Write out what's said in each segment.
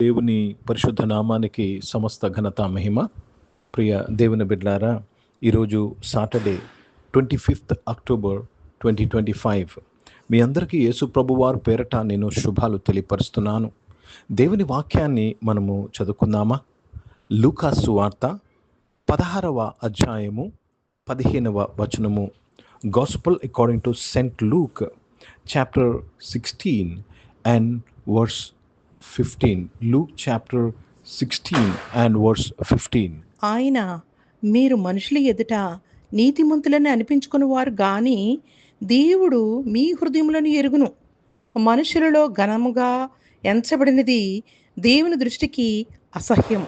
దేవుని పరిశుద్ధ నామానికి సమస్త ఘనత మహిమ. ప్రియ దేవుని బిడ్డలారా, ఈరోజు సాటర్డే 25th అక్టోబర్ 2025. మీ అందరికీ యేసు ప్రభువారు పేరట నేను శుభాలు తెలియపరుస్తున్నాను. దేవుని వాక్యాన్ని మనము చదువుకుందామా? లూకా సువార్త 16వ అధ్యాయము 15వ వచనము. Gospel according to Saint Luke chapter 16 and verse 15. Luke chapter 16 and verse 15. ఆయన మీరు మనుషుల ఎదుట నీతిమంతులని అనిపించుకుని వారు గాని దేవుడు మీ హృదయములను ఎరుగును. మనుషులలో ఘనముగా ఎంచబడినది దేవుని దృష్టికి అసహ్యం.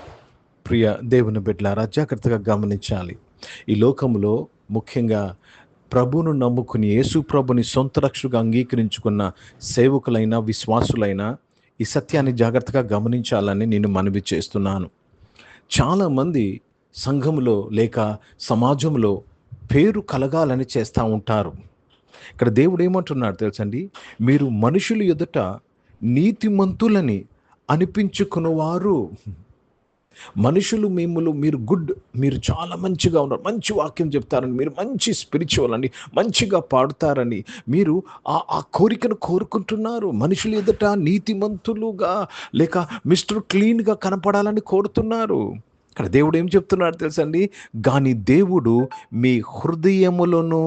ప్రియ దేవుని బిడ్డలారా, జాగ్రత్తగా గమనించాలి. ఈ లోకంలో ముఖ్యంగా ప్రభువును నమ్ముకుని యేసు ప్రభుని సొంత రక్షకుగా అంగీకరించుకున్న సేవకులైన విశ్వాసులైన ఈ సత్యాన్ని జాగ్రత్తగా గమనించాలని నేను మనవి చేస్తున్నాను. చాలామంది సంఘంలో లేక సమాజంలో పేరు కలగాలని చేస్తూ ఉంటారు. ఇక్కడ దేవుడు ఏమంటున్నాడు తెలుసండి? మీరు మనుషులు ఎదుట నీతిమంతులని అనిపించుకున్నవారు. మనుషులు మీరు చాలా మంచిగా ఉన్నారు, మంచి వాక్యం చెప్తారని, మీరు మంచి స్పిరిచువల్ అని, మంచిగా పాడుతారని మీరు ఆ కోరికను కోరుకుంటున్నారు. మనుషులు ఎదుట నీతిమంతులుగా లేక మిస్టర్ క్లీన్గా కనపడాలని కోరుతున్నారు. ఇక్కడ దేవుడు ఏం చెప్తున్నాడు తెలుసండి? కానీ దేవుడు మీ హృదయములను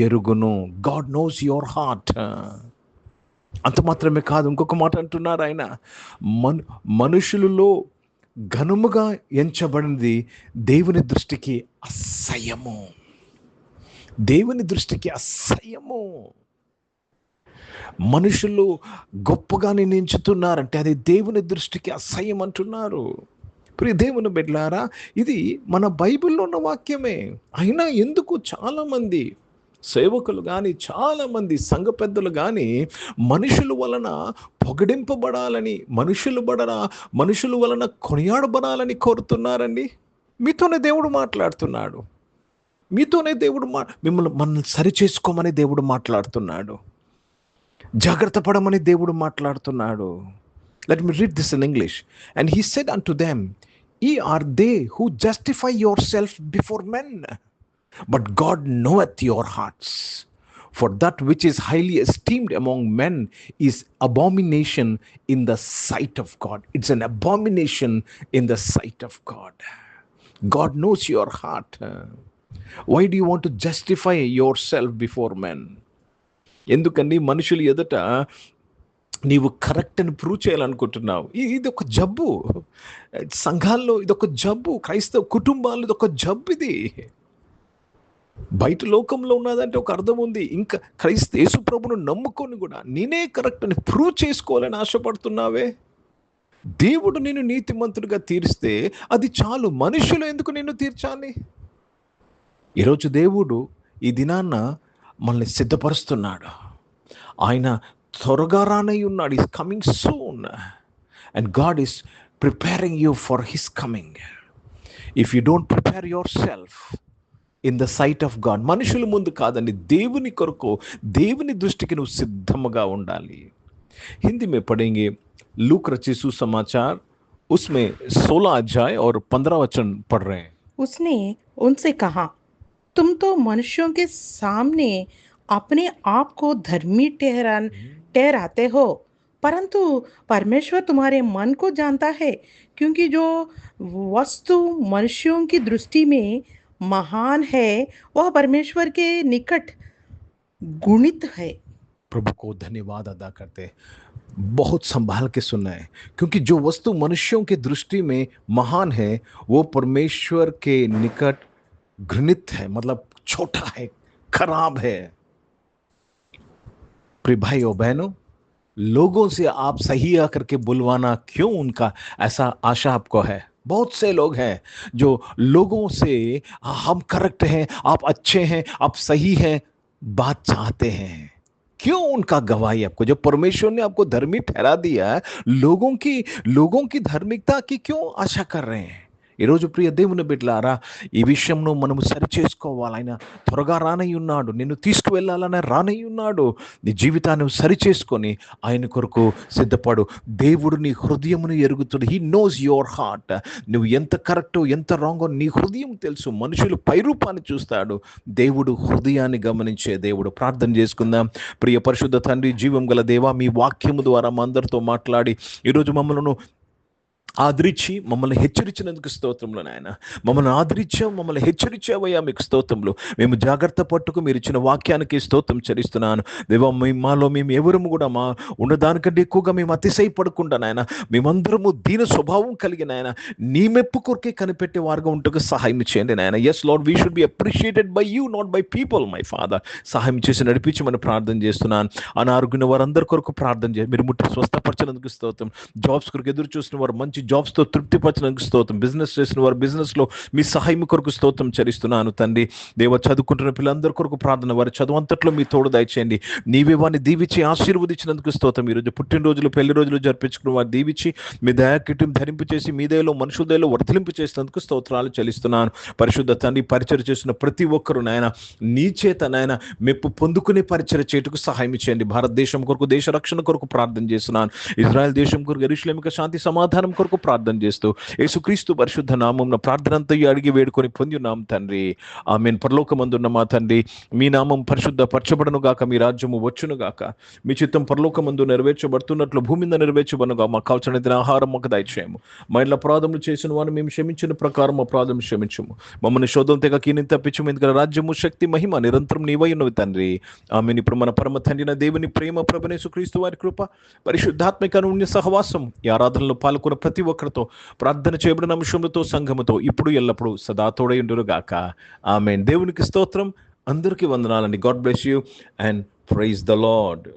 ఎరుగును. God knows your heart. అంత మాత్రమే కాదు, ఇంకొక మాట అంటున్నారు ఆయన, మనుషులలో ఘనముగా ఎంచబడినది దేవుని దృష్టికి అసహ్యము. దేవుని దృష్టికి అసహ్యము. మనుషులు గొప్పగానే ఎంచుతున్నారంటే అది దేవుని దృష్టికి అసహ్యం అంటున్నారు. ప్రియ దేవుని బిడ్డలారా, ఇది మన బైబిల్లో ఉన్న వాక్యమే. అయినా ఎందుకు చాలామంది సేవకులు కానీ, చాలామంది సంఘ పెద్దలు కానీ మనుషుల వలన పొగడింపబడాలని, మనుషుల వలన కొనియాడబడాలని కోరుతున్నారండి? మీతోనే దేవుడు మాట్లాడుతున్నాడు. మనల్ని సరి చేసుకోమని దేవుడు మాట్లాడుతున్నాడు. జాగ్రత్త పడమని దేవుడు మాట్లాడుతున్నాడు. Let me read this in English. And he said unto them, Ye are they who justify yourself before men, but God knoweth your hearts. For that which is highly esteemed among men is abomination in the sight of God. It's an abomination in the sight of God. God knows your heart. Why do you want to justify yourself before men? ఎందుకని మనుషులు ఎదుట నీవు correct అని prove చేయాలనుకుంటున్నావు? ఇది ఒక జబ్బు. సంఘాల్లో ఇదొక జబ్బు. క్రైస్తవ కుటుంబాల్లో ఇదొక జబ్బు. ఇది బయట లోకంలో ఉన్నదంటే ఒక అర్థం ఉంది. ఇంకా యేసు ప్రభువును నమ్ముకొని కూడా నేనే కరెక్ట్ అని ప్రూవ్ చేసుకోవాలని ఆశపడుతున్నావే. దేవుడు నిన్ను నీతిమంతుడిగా తీర్స్తే అది చాలు. మనుషులు ఎందుకు నిన్ను తీర్చాలి? ఈరోజు దేవుడు ఈ దినాన్న మనల్ని సిద్ధపరుస్తున్నాడు. ఆయన త్వరగా రానై ఉన్నాడు. Is coming soon and God is preparing you for his coming. If you don't prepare yourself in the sight of God, మనుషుల ముందు కాదండి, దేవుని కొరకు, దేవుని దృష్టికి నువ్వు సిద్ధముగా ఉండాలి. హిందీ में पढ़ेंगे लूक रचित सुसमाचार, उसमें 16 अध्याय और 15 वचन पढ़ रहे हैं. उसने उनसे कहा, तुम तो मनुष्यों के सामने अपने आप को धर्मी ठहराते हो, परंतु परमेश्वर तुम्हारे मन को जानता है, क्योंकि जो वस्तु मनुष्यों की दृष्टि में महान है वह परमेश्वर के निकट गुणित है. प्रभु को धन्यवाद अदा करते हैं. बहुत संभाल के सुनना है, क्योंकि जो वस्तु मनुष्यों की दृष्टि में महान है वो परमेश्वर के निकट घृणित है, मतलब छोटा है, खराब है. प्रिय भाई और बहनों, लोगों से आप सही आकर के बुलवाना क्यों, उनका ऐसा आशा आपको है? बहुत से लोग हैं जो लोगों से हम करेक्ट हैं, आप अच्छे हैं, आप सही हैं बात चाहते हैं. क्यों उनका गवाही आपको? जब परमेश्वर ने आपको धर्मी ठहरा दिया है, लोगों की धार्मिकता की क्यों आशा कर रहे हैं? ఈరోజు ప్రియ దేవుని బిడ్డలారా, ఈ విషయంలో మనము సరి చేసుకోవాలి. ఆయన త్వరగా రానై ఉన్నాడు, నిన్ను తీసుకువెళ్ళాలని రానై ఉన్నాడు. నీ జీవితాన్ని సరి చేసుకొని ఆయన కొరకు సిద్ధపడు. దేవుడు నీ హృదయమును ఎరుగుతాడు. He knows your heart. నువ్వు ఎంత కరెక్టో ఎంత రాంగో నీ హృదయం తెలుసు. మనుషులు పైరూపాన్ని చూస్తాడు, దేవుడు హృదయాన్ని గమనించే దేవుడు. ప్రార్థన చేసుకుందాం. ప్రియ పరిశుద్ధ తండ్రి, జీవం గల దేవా, మీ వాక్యము ద్వారా మా అందరితో మాట్లాడి ఈరోజు మమ్మల్ని ఆదరించి మమ్మల్ని హెచ్చరించినందుకు స్తోత్రములు నాయన. మమ్మల్ని ఆదరించావు, మమ్మల్ని హెచ్చరించావయ్యా, మీకు స్తోత్రములు. మేము జాగ్రత్త పట్టుకు మీరు ఇచ్చిన వాక్యానికి స్తోత్రం చెల్లిస్తున్నాను దేవా. మాలో మేము ఎవరము కూడా మా ఉన్నదానికంటే ఎక్కువగా మేము అతిశయపడకుండా నాయన, మేమందరము దీన స్వభావం కలిగిన ఆయన నీ మెప్పు కొరకే కనిపెట్టే వారుగా ఉంటూ సహాయం చేయండి నాయన. Yes lord, we should be appreciated by you, not by people. My father, సహాయం చేసి నడిపించి మనం ప్రార్థన చేస్తున్నాను. అనారోగ్యం వారందరి కొరకు ప్రార్థన చేసి మీరు ముట్టి స్వస్థపరచినందుకు స్తోత్రం. జాబ్స్ కొరకు ఎదురు చూసిన వారు మంచి జాబ్స్తో తృప్తిపరచడానికి స్తోత్రం. బిజినెస్ చేసిన వారు బిజినెస్లో మీ సహాయం కొరకు స్తోత్రం చెల్లిస్తున్నాను తండ్రి. దేవ, చదువుకుంటున్న పిల్లలందరి కొరకు ప్రార్థన, వారి చదువు అంతట్లో మీ తోడు దయచేయండి. నీవే వారిని దీవించి ఆశీర్వదించినందుకు స్తోత్రం. ఈరోజు పుట్టినరోజులు పెళ్లి రోజులు జరిపించుకున్న వారు దీవించి మీ దయాకిట్యం ధరింపు చేసి మీ దయలో మనుషుల దయలో వర్ధలింపు చేసినందుకు స్తోత్రాలు చెల్లిస్తున్నాను. పరిశుద్ధ తండ్రి, పరిచయం చేసిన ప్రతి ఒక్కరు నాయన నీ చేత నాయన మెప్పు పొందుకునే పరిచయం చేయటకు సహాయం చేయండి. భారతదేశం కొరకు, దేశ రక్షణ కొరకు ప్రార్థన చేస్తున్నాను. ఇజ్రాయెల్ దేశం కొరకు, యెరూషలేముకు శాంతి సమాధానం కొరకు ప్రార్థన చేస్తూ యేసుక్రీస్తు పరిశుద్ధ నామమున ప్రార్థన అంతా అడిగి వేడుకొని పొంది ఉన్నాం తండ్రి. ఆమేన్. పరలోకమందున్న మా తండ్రి, మీ నామం పరిశుద్ధ పరచబడును గాక, మీ రాజ్యము వచ్చును గాక, మీ చిత్తం పరలోకమందు నెరవేర్చబడుతున్నట్లు భూమి మీద నెరవేర్చబడునుగా. మాకు కావాల్సిన ఆహారం మాకు దయచేయము. మా ఇంట్లో అపరాధములు చేసిన వారిని మేము క్షమించిన ప్రకారం అపరాధం క్షమించము. మమ్మల్ని శోధం తెగ కీని తప్పించము. ఎందుకంటే రాజ్యము, శక్తి, మహిమ నిరంతరం నీవై ఉన్నవి తండ్రి. ఆమేన్. ఇప్పుడు మన పరమ తండ్రిన దేవుని ప్రేమ, ప్రభువైన యేసుక్రీస్తు వారి కృప, పరిశుద్ధాత్మిక అన్యోన్య సహవాసం, ఈ ఆరాధనలో పాల్గొన్న ప్రతి ఒక్కరితో, ప్రార్థన చేయబడిన అంశములతో, సంఘముతో ఇప్పుడు ఎల్లప్పుడూ సదా తోడై ఉండును గాక. ఆమేన్. దేవునికి స్తోత్రం. అందరికీ వందనాలండి. God bless you and praise the lord.